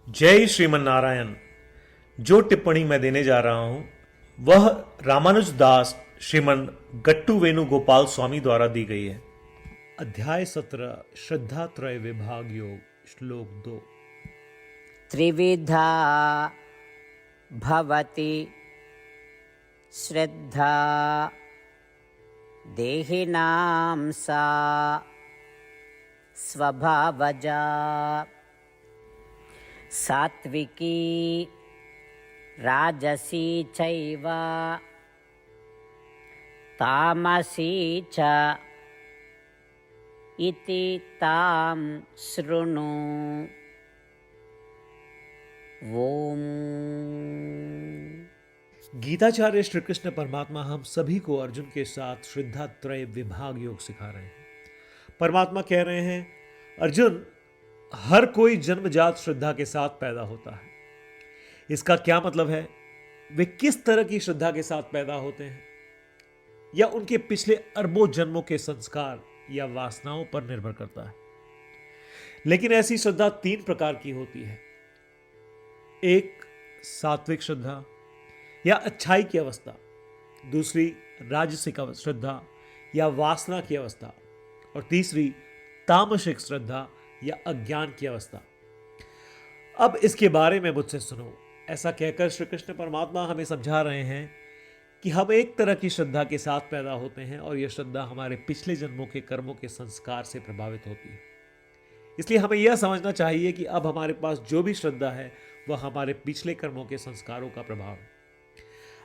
जय श्रीमन नारायण। जो टिप्पणी मैं देने जा रहा हूं वह रामानुज दास श्रीमन गट्टू वेणुगोपाल स्वामी द्वारा दी गई है। अध्याय 17 श्रद्धा त्रय विभाग योग, श्लोक 2। त्रिविधा भवति श्रद्धा देहिनां सा स्वभावजा सात्विकी राजसी चैव तामसी च इति तां शृणु। ओम। गीताचार्य श्री कृष्ण परमात्मा हम सभी को अर्जुन के साथ श्रद्धा त्रय विभाग योग सिखा रहे हैं। परमात्मा कह रहे हैं, अर्जुन, हर कोई जन्मजात श्रद्धा के साथ पैदा होता है। इसका क्या मतलब है? वे किस तरह की श्रद्धा के साथ पैदा होते हैं या उनके पिछले अरबों जन्मों के संस्कार या वासनाओं पर निर्भर करता है। लेकिन ऐसी श्रद्धा 3 प्रकार की होती है। एक, सात्विक श्रद्धा या अच्छाई की अवस्था। दूसरी, राजसिक श्रद्धा या वासना की अवस्था। और तीसरी, तामसिक श्रद्धा या अज्ञान की अवस्था। अब इसके बारे में मुझसे सुनो। ऐसा कहकर श्री कृष्ण परमात्मा हमें समझा रहे हैं कि हम एक तरह की श्रद्धा के साथ पैदा होते हैं और यह श्रद्धा हमारे पिछले जन्मों के कर्मों के संस्कार से प्रभावित होती है। इसलिए हमें यह समझना चाहिए कि अब हमारे पास जो भी श्रद्धा है वह हमारे पिछले कर्मों के संस्कारों का प्रभाव है।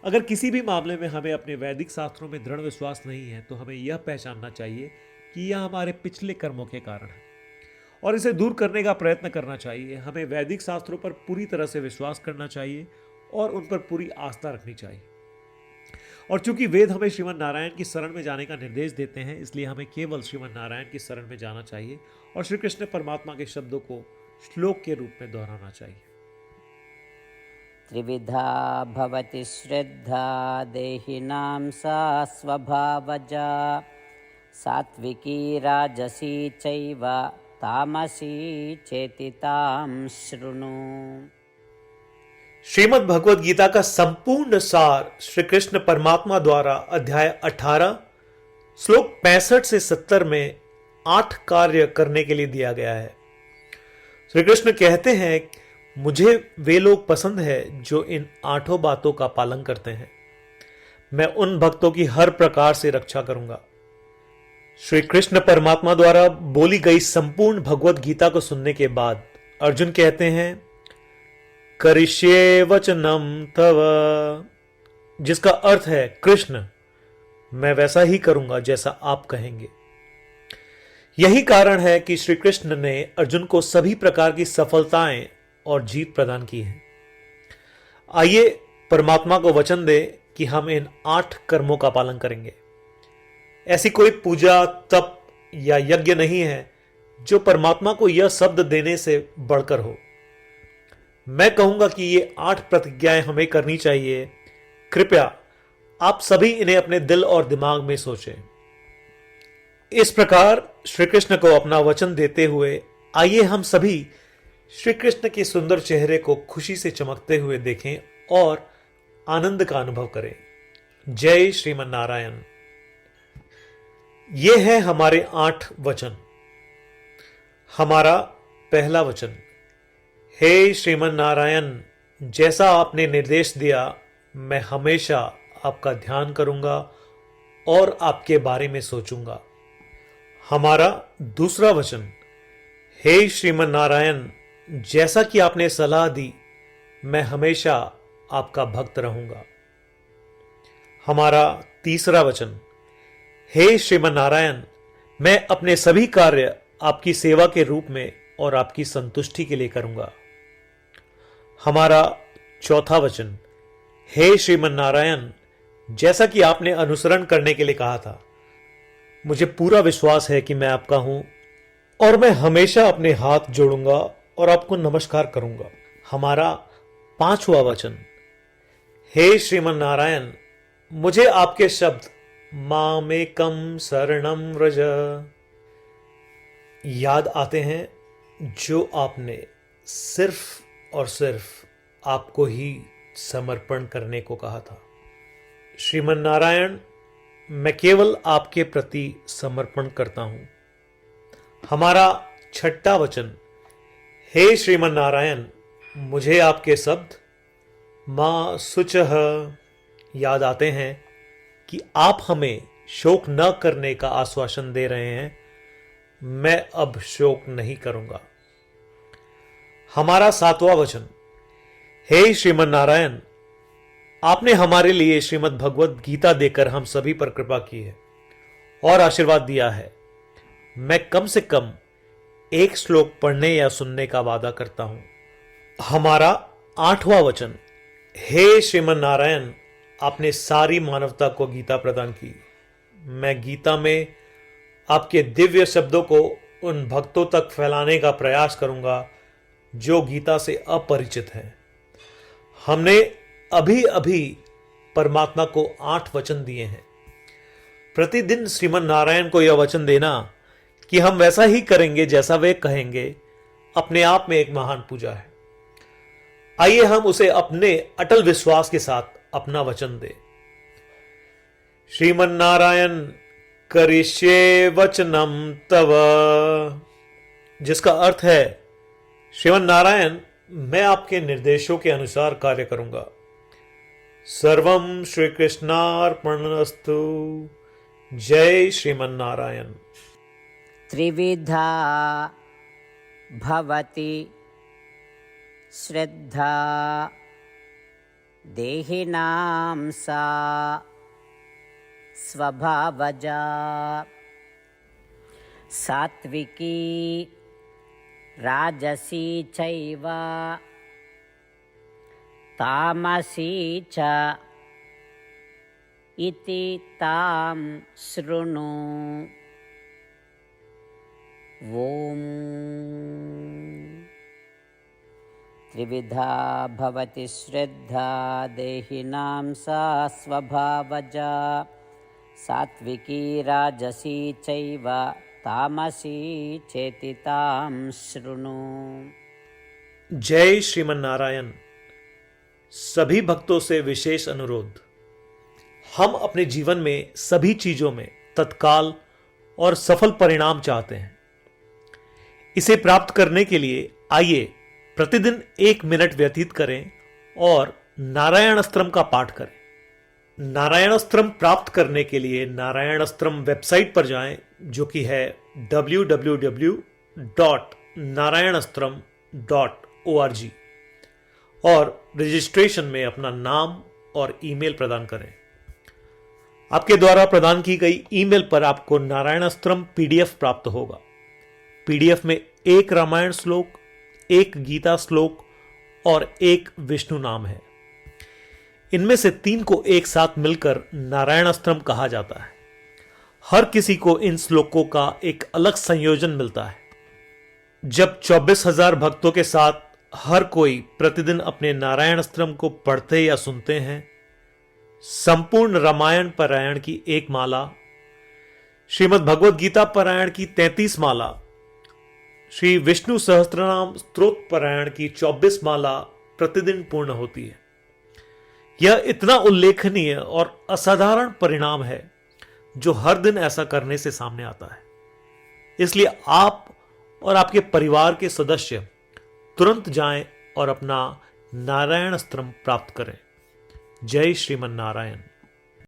अगर किसी भी मामले में हमें अपने वैदिक शास्त्रों में दृढ़ विश्वास नहीं है तो हमें यह पहचानना चाहिए कि यह हमारे पिछले कर्मों के कारण है और इसे दूर करने का प्रयत्न करना चाहिए। हमें वैदिक शास्त्रों पर पूरी तरह से विश्वास करना चाहिए और उन पर पूरी आस्था रखनी चाहिए। और चूंकि वेद हमें श्रीमन नारायण की शरण में जाने का निर्देश देते हैं, इसलिए हमें केवल श्रीमन नारायण की शरण में जाना चाहिए और श्री कृष्ण परमात्मा के शब्दों को श्लोक के रूप में दोहराना चाहिए। त्रिविधा भवति श्रद्धा देहिनां सा स्वभावजा सात्विकी राजसी चैव तामसी चेति तां शृणु। श्रीमद् भगवद गीता का संपूर्ण सार श्री कृष्ण परमात्मा द्वारा अध्याय 18 श्लोक 65 से 70 में 8 कार्य करने के लिए दिया गया है। श्री कृष्ण कहते हैं, मुझे वे लोग पसंद है जो इन 8 बातों का पालन करते हैं। मैं उन भक्तों की हर प्रकार से रक्षा करूंगा। श्री कृष्ण परमात्मा द्वारा बोली गई संपूर्ण भगवद गीता को सुनने के बाद अर्जुन कहते हैं, करिष्ये वचनम तव, जिसका अर्थ है, कृष्ण, मैं वैसा ही करूंगा जैसा आप कहेंगे। यही कारण है कि श्री कृष्ण ने अर्जुन को सभी प्रकार की सफलताएं और जीत प्रदान की है। आइए परमात्मा को वचन दे कि हम इन 8 कर्मों का पालन करेंगे। ऐसी कोई पूजा, तप या यज्ञ नहीं है जो परमात्मा को यह शब्द देने से बढ़कर हो। मैं कहूंगा कि ये 8 प्रतिज्ञाएं हमें करनी चाहिए। कृपया आप सभी इन्हें अपने दिल और दिमाग में सोचें। इस प्रकार श्री कृष्ण को अपना वचन देते हुए आइए हम सभी श्री कृष्ण के सुंदर चेहरे को खुशी से चमकते हुए देखें और आनंद का अनुभव करें। जय श्रीमन नारायण। ये है हमारे 8 वचन। हमारा पहला वचन, हे श्रीमन नारायण, जैसा आपने निर्देश दिया मैं हमेशा आपका ध्यान करूंगा और आपके बारे में सोचूंगा। हमारा दूसरा वचन, हे श्रीमन नारायण, जैसा कि आपने सलाह दी मैं हमेशा आपका भक्त रहूंगा। हमारा तीसरा वचन, हे श्रीमन नारायण, मैं अपने सभी कार्य आपकी सेवा के रूप में और आपकी संतुष्टि के लिए करूंगा। हमारा चौथा वचन, हे श्रीमन नारायण, जैसा कि आपने अनुसरण करने के लिए कहा था, मुझे पूरा विश्वास है कि मैं आपका हूं और मैं हमेशा अपने हाथ जोड़ूंगा और आपको नमस्कार करूंगा। हमारा पांचवा वचन, हे श्रीमन नारायण, मुझे आपके शब्द मामेकम शरणम व्रज याद आते हैं जो आपने सिर्फ और सिर्फ आपको ही समर्पण करने को कहा था। श्रीमन नारायण, मैं केवल आपके प्रति समर्पण करता हूं। हमारा छठा वचन, हे श्रीमन नारायण, मुझे आपके शब्द मां शुचः याद आते हैं कि आप हमें शोक न करने का आश्वासन दे रहे हैं। मैं अब शोक नहीं करूंगा। हमारा सातवां वचन, हे श्रीमन नारायण, आपने हमारे लिए श्रीमद् भगवद गीता देकर हम सभी पर कृपा की है और आशीर्वाद दिया है। मैं कम से कम एक श्लोक पढ़ने या सुनने का वादा करता हूं। हमारा आठवां वचन, हे श्रीमन नारायण, आपने सारी मानवता को गीता प्रदान की। मैं गीता में आपके दिव्य शब्दों को उन भक्तों तक फैलाने का प्रयास करूंगा जो गीता से अपरिचित हैं। हमने अभी अभी परमात्मा को 8 वचन दिए हैं। प्रतिदिन श्रीमन नारायण को यह वचन देना कि हम वैसा ही करेंगे जैसा वे कहेंगे, अपने आप में एक महान पूजा है। आइए हम उसे अपने अटल विश्वास के साथ अपना वचन दें। श्रीमन नारायण करिष्ये वचनम तव, जिसका अर्थ है, श्रीमन नारायण, मैं आपके निर्देशों के अनुसार कार्य करूंगा। सर्वम श्री कृष्णार्पणमस्तु। जय श्रीमन नारायण। त्रिविधा भवति श्रद्धा देहिनां सा स्वभावजा। सात्विकी राजसी चैव तामसी च इति तां शृणु। ओम। त्रिविधा भवति श्रद्धा देहिनां सा स्वभावजा। सात्विकी राजसी चैव तामसी चेति तां शृणु। जय श्रीमन नारायण। सभी भक्तों से विशेष अनुरोध, हम अपने जीवन में सभी चीजों में तत्काल और सफल परिणाम चाहते हैं। इसे प्राप्त करने के लिए आइए प्रतिदिन 1 मिनट व्यतीत करें और नारायण अस्त्रम का पाठ करें। नारायण अस्त्रम प्राप्त करने के लिए नारायण अस्त्रम वेबसाइट पर जाएं, जो कि है www.narayanastram.org, और रजिस्ट्रेशन में अपना नाम और ईमेल प्रदान करें। आपके द्वारा प्रदान की गई ईमेल पर आपको नारायण अस्त्रम पीडीएफ प्राप्त होगा। पीडीएफ में 1 रामायण श्लोक, 1 गीता श्लोक और 1 विष्णु नाम है। इनमें से 3 को एक साथ मिलकर नारायण अस्त्रम कहा जाता है। हर किसी को इन श्लोकों का एक अलग संयोजन मिलता है। जब 24,000 भक्तों के साथ हर कोई प्रतिदिन अपने नारायण अस्त्रम को पढ़ते या सुनते हैं, संपूर्ण रामायण पारायण की 1 माला, श्रीमद् भगवद गीता पारायण की 33 माला, श्री विष्णु सहस्त्रनाम स्तोत्र पारायण की 24 माला प्रतिदिन पूर्ण होती है। यह इतना उल्लेखनीय और असाधारण परिणाम है जो हर दिन ऐसा करने से सामने आता है। इसलिए आप और आपके परिवार के सदस्य तुरंत जाएं और अपना नारायण अस्त्रम प्राप्त करें। जय श्रीमन नारायण।